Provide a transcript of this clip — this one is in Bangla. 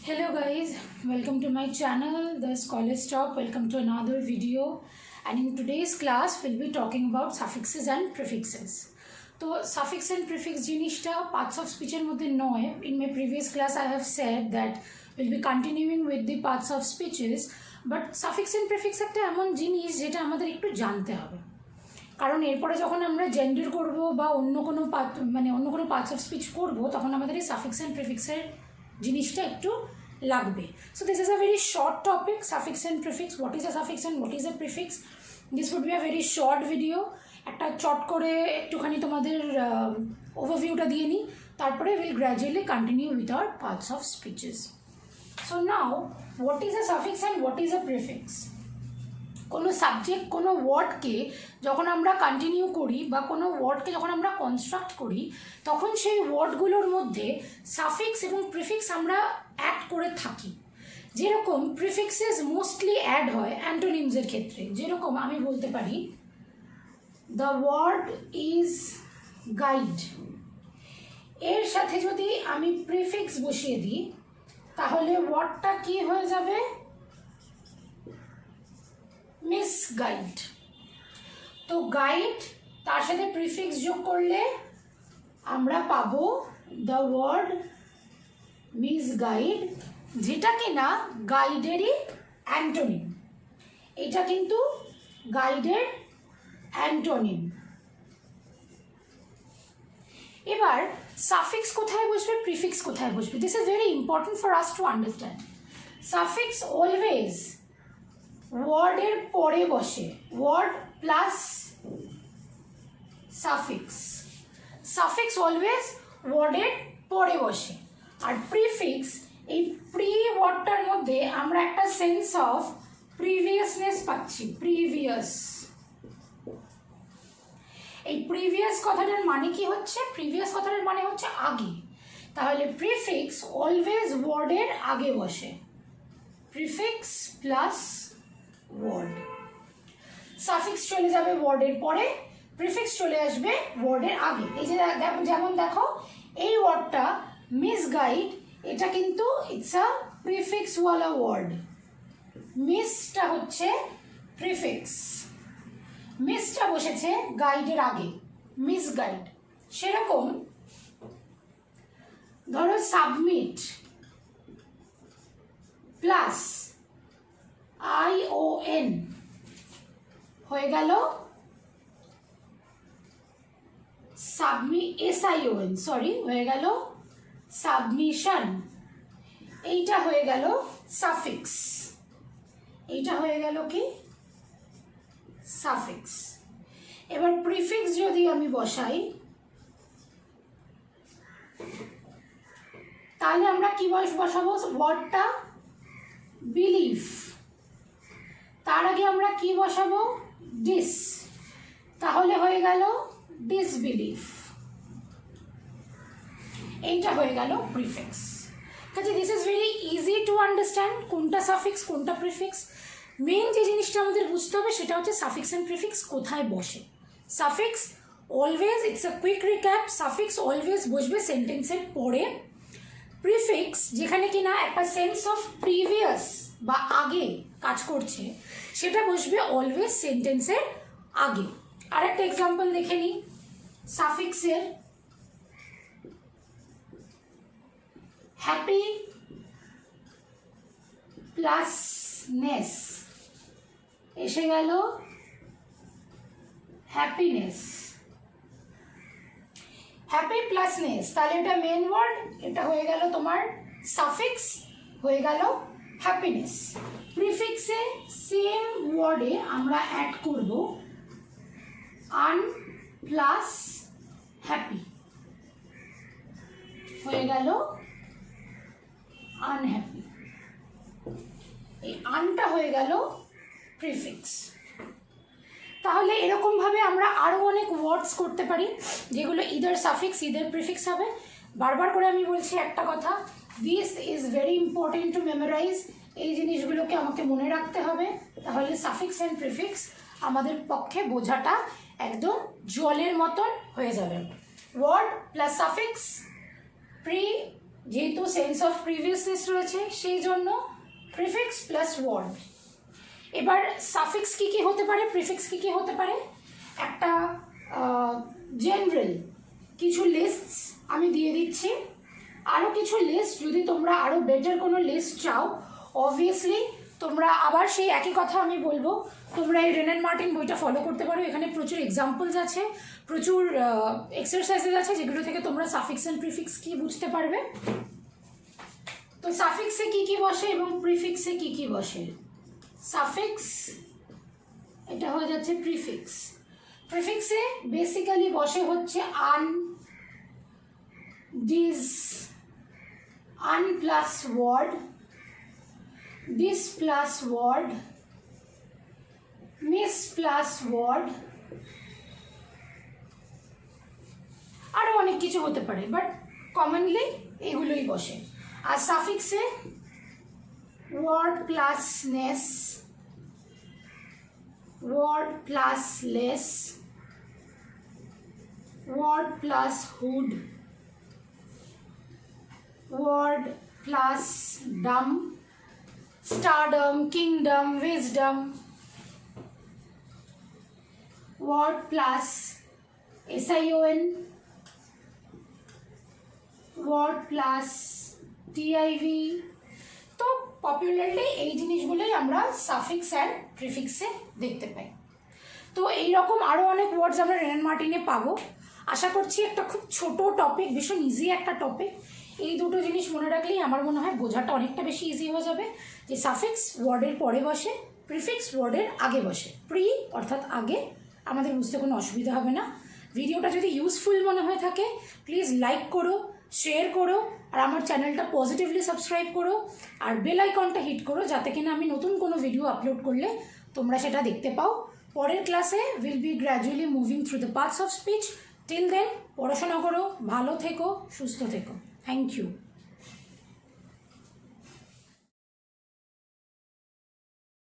Hello guys, welcome to my channel The Scholar's Talk. Welcome to another video, and in today's class we'll be talking about suffixes and prefixes. So suffix and prefix জিনিসটা parts of speech এর মধ্যে নয়. In my previous class I have said that we'll be continuing with the parts of speeches, but suffix and prefix একটা এমন জিনিস যেটা আমাদের একটু জানতে হবে, কারণ এরপরে যখন আমরা জেন্ডার করব বা অন্য কোনো পার্টস অফ স্পিচ করব তখন আমাদের এই সাফিক্স অ্যান্ড প্রিফিক্সের জিনিসটা একটু লাগবে. So this is a very short topic, suffix and prefix. What is a suffix and what is a prefix? This would be a very short video. একটা চট করে একটুখানি তোমাদের ওভারভিউটা দিয়ে নিই, তারপরে will gradually continue with our parts of speeches. So now, what is a suffix and what is a prefix? কোনো সাবজেক্ট, কোনো ওয়ার্ডকে যখন আমরা কন্টিনিউ করি বা কোনো ওয়ার্ডকে যখন আমরা কনস্ট্রাক্ট করি, তখন সেই ওয়ার্ডগুলোর মধ্যে সাফিক্স এবং প্রিফিক্স আমরা অ্যাড করে থাকি. যেরকম প্রিফিক্সেস মোস্টলি অ্যাড হয় অ্যান্টোনিমসের ক্ষেত্রে. যেরকম আমি বলতে পারি দ্য ওয়ার্ড ইজ গাইড, এর সাথে যদি আমি প্রিফিক্স বসিয়ে দিই তাহলে ওয়ার্ডটা কি হয়ে যাবে? মিসগাইড. তো গাইড তার সাথে প্রিফিক্স যোগ করলে আমরা পাবো দ্য ওয়ার্ড মিসগাইড, যেটা কিনা গাইডেরই অ্যান্টোনিম. এটা কিন্তু গাইডের অ্যান্টোনিম. এবার সাফিক্স কোথায় বসবে, প্রিফিক্স কোথায় বসবে? This is very important for us to understand. Suffix always ওয়ার্ডের পরে বসে, word plus suffix. Suffix always ওয়ার্ডের পরে বসে. আর প্রিফিক্স, এই প্রি ওয়ার্ডটার মধ্যে আমরা একটা সেন্স অফ প্রিভিয়াসনেস পাচ্ছি. প্রিভিয়াস, এই প্রিভিয়াস কথাটার মানে কি হচ্ছে? প্রিভিয়াস কথাটার মানে হচ্ছে আগে. তাহলে প্রিফিক্স অলওয়েজ ওয়ার্ডের আগে বসে. Prefix plus word. সাফিক্স চলে যাবে ওয়ার্ডের পরে, প্রিফিক্স চলে আসবে ওয়ার্ডের আগে. এই যে যেমন দেখো, এই ওয়ার্ডটা মিসগাইড, এটা কিন্তু ইটস আ প্রিফিক্স ওয়ালা ওয়ার্ড. মিসটা হচ্ছে প্রিফিক্স, মিসটা বসেছে গাইডের আগে, মিসগাইড. সেরকম ধরো সাবমিট প্লাস ION হয়ে গেল SION, সরি, হয়ে গেল সাবমিশন. এইটা হয়ে গেল সাফিক্স. এইটা হয়ে গেল কি? সাফিক্স. এবার প্রিফিক্স যদি আমি বসাই তাহলে আমরা কি বসাবো? ওয়ার্ডটা বিলিভ, তার আগে আমরা কি বসাবো? ডিস. তাহলে হয়ে গেল ডিসবিলিভ. এইটা হয়ে গেল প্রিফিক্স. কাজে this is very easy to understand কোনটা সাফিক্স কোনটা প্রিফিক্স. মেন যে জিনিসটা আমাদের বুঝতে হবে সেটা হচ্ছে সাফিক্স অ্যান্ড প্রিফিক্স কোথায় বসে. Suffix always, it's a quick recap, suffix always বসবে সেন্টেন্সের পরে. প্রিফিক্স যেখানে কিনা একটা সেন্স অফ প্রিভিয়াস বা আগে কাজ করছে, সেটা বসবে অলওয়েজ সেন্টেন্সের আগে. আর একটা এক্সাম্পল দেখে নিই সাফিক্সের. হ্যাপি প্লাস নেস এসে গেল হ্যাপিনেস. হ্যাপি প্লাস নেস, তাহলে এটা মেন ওয়ার্ড, এটা হয়ে গেল তোমার সাফিক্স, হয়ে গেল হ্যাপিনেস. প্রিফিক্সে সেম ওয়ার্ডে আমরা অ্যাড করব আন প্লাস হ্যাপি, হয়ে গেল আনহ্যাপি. এই আনটা হয়ে গেল প্রিফিক্স. তাহলে এরকমভাবে আমরা আরও অনেক ওয়ার্ডস করতে পারি যেগুলো ইদার সাফিক্স ইদার প্রিফিক্স হবে. বারবার করে আমি বলছি একটা কথা, this is very important to memorise. এই জিনিসগুলোকে আমাকে মনে রাখতে হবে, তাহলে সাফিক্স অ্যান্ড প্রিফিক্স আমাদের পক্ষে বোঝাটা একদম জলের মতন হয়ে যাবে. ওয়ার্ড প্লাস সাফিক্স, প্রি যেহেতু সেন্স অফ প্রিভিয়াসনেস রয়েছে সেই জন্য প্রিফিক্স প্লাস ওয়ার্ড। এবার সাফিক্স কী কী হতে পারে, প্রিফিক্স কী কী হতে পারে, একটা জেনারেল কিছু লিস্টস আমি দিয়ে দিচ্ছি। আরও কিছু লিস্ট যদি তোমরা আরও বেটার কোনো লিস্ট চাও, অবভিয়াসলি তোমরা আবার সেই একই কথা আমি বলবো, তোমরা এই রেন অ্যান্ড মার্টিন বইটা ফলো করতে পারো। এখানে প্রচুর এক্সাম্পলস আছে, প্রচুর এক্সারসাইজেস আছে, যেগুলো থেকে তোমরা সাফিক্স অ্যান্ড প্রিফিক্স কী বুঝতে পারবে। তো সাফিক্সে কী কী বসে এবং প্রিফিক্সে কী কী বসে। সাফিক্স এটা হয়ে যাচ্ছে প্রিফিক্স। প্রিফিক্সে বেসিক্যালি বসে হচ্ছে un, dis, un plus word, dis plus word, mis plus word, আরও অনেক কিছু হতে পারে, বাট কমনলি এগুলোই বসে। আর সাফিক্সে word plus ness, word plus less, word plus hood, word plus dom, stardom, kingdom, wisdom, word plus SION, word plus TIV। তো পপুলারলি এই জিনিসগুলোই আমরা সাফিক্স অ্যান্ড প্রিফিক্সে দেখতে পাই। তো এইরকম আরও অনেক ওয়ার্ডস আমরা রেন অ্যান্ড মার্টিনে পাবো। আশা করছি একটা খুব ছোট টপিক, ভীষণ ইজি একটা টপিক। এই দুটো জিনিস মনে রাখলেই আমার মনে হয় বোঝাটা অনেকটা বেশি ইজি হয়ে যাবে, যে সাফিক্স ওয়ার্ডের পরে বসে, প্রিফিক্স ওয়ার্ডের আগে বসে। প্রি অর্থাৎ আগে, আমাদের বুঝতে কোনো অসুবিধা হবে না। ভিডিওটা যদি ইউজফুল মনে হয়ে থাকে প্লিজ লাইক করো, শেয়ার করো, আর আমার চ্যানেলটা পজিটিভলি সাবস্ক্রাইব করো, আর বেল আইকনটা হিট করো, যাতে কিনা আমি নতুন কোনো ভিডিও আপলোড করলে তোমরা সেটা দেখতে পাও। পরের ক্লাসে will be gradually moving through the parts of speech. Till then পড়াশোনা করো, ভালো থেকো, সুস্থ থেকো। Thank you.